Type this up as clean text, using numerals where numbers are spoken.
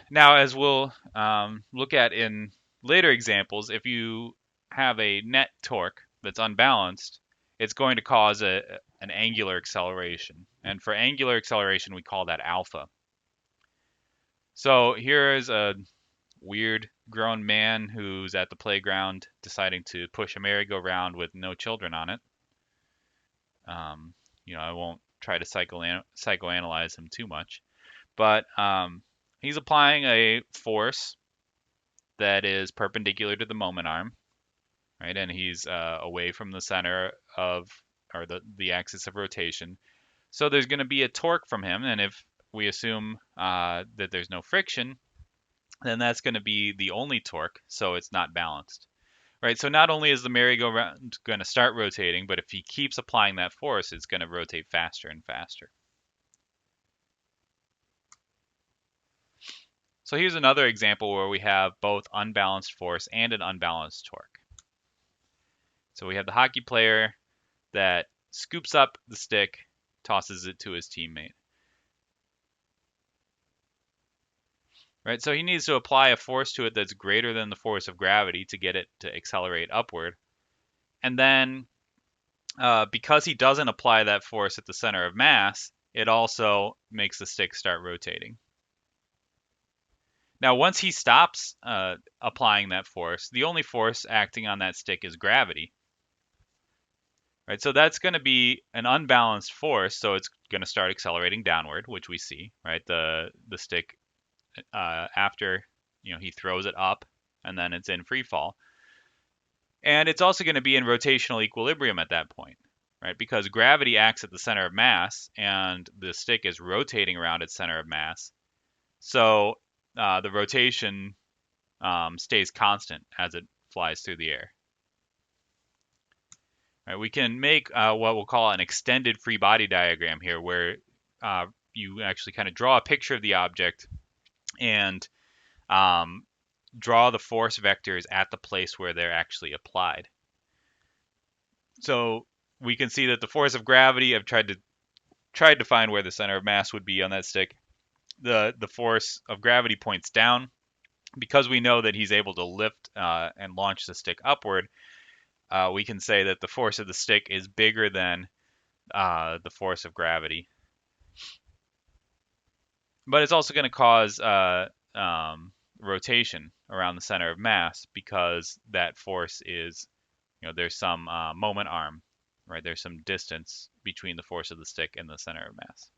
Now, as we'll look at in later examples, if you have a net torque that's unbalanced, it's going to cause an angular acceleration. And for angular acceleration, we call that alpha. So here is a weird grown man who's at the playground deciding to push a merry-go-round with no children on it. Um, I won't try to psychoanalyze him too much, but he's applying a force that is perpendicular to the moment arm, right? And he's away from the center of, or the axis of rotation. So there's going to be a torque from him, and if we assume that there's no friction, then that's going to be the only torque, so it's not balanced. Right, so not only is the merry-go-round going to start rotating, but if he keeps applying that force, it's going to rotate faster and faster. So here's another example where we have both unbalanced force and an unbalanced torque. So we have the hockey player that scoops up the stick, tosses it to his teammate. Right, so he needs to apply a force to it that's greater than the force of gravity to get it to accelerate upward. And then because he doesn't apply that force at the center of mass, it also makes the stick start rotating. Now, once he stops applying that force, the only force acting on that stick is gravity. Right, so that's going to be an unbalanced force, so it's going to start accelerating downward, which we see. Right, the stick after he throws it up, and then it's in free fall, and it's also going to be in rotational equilibrium at that point. Right, because gravity acts at the center of mass, and the stick is rotating around its center of mass. So the rotation stays constant as it flies through the air. Right, we can make what we'll call an extended free body diagram here, where you actually kind of draw a picture of the object and um, draw the force vectors at the place where they're actually applied. So we can see that the force of gravity, I've tried to find where the center of mass would be on that stick. The force of gravity points down. Because we know that he's able to lift and launch the stick upward, we can say that the force of the stick is bigger than the force of gravity. But it's also going to cause rotation around the center of mass because that force is, there's some moment arm, right? There's some distance between the force of the stick and the center of mass.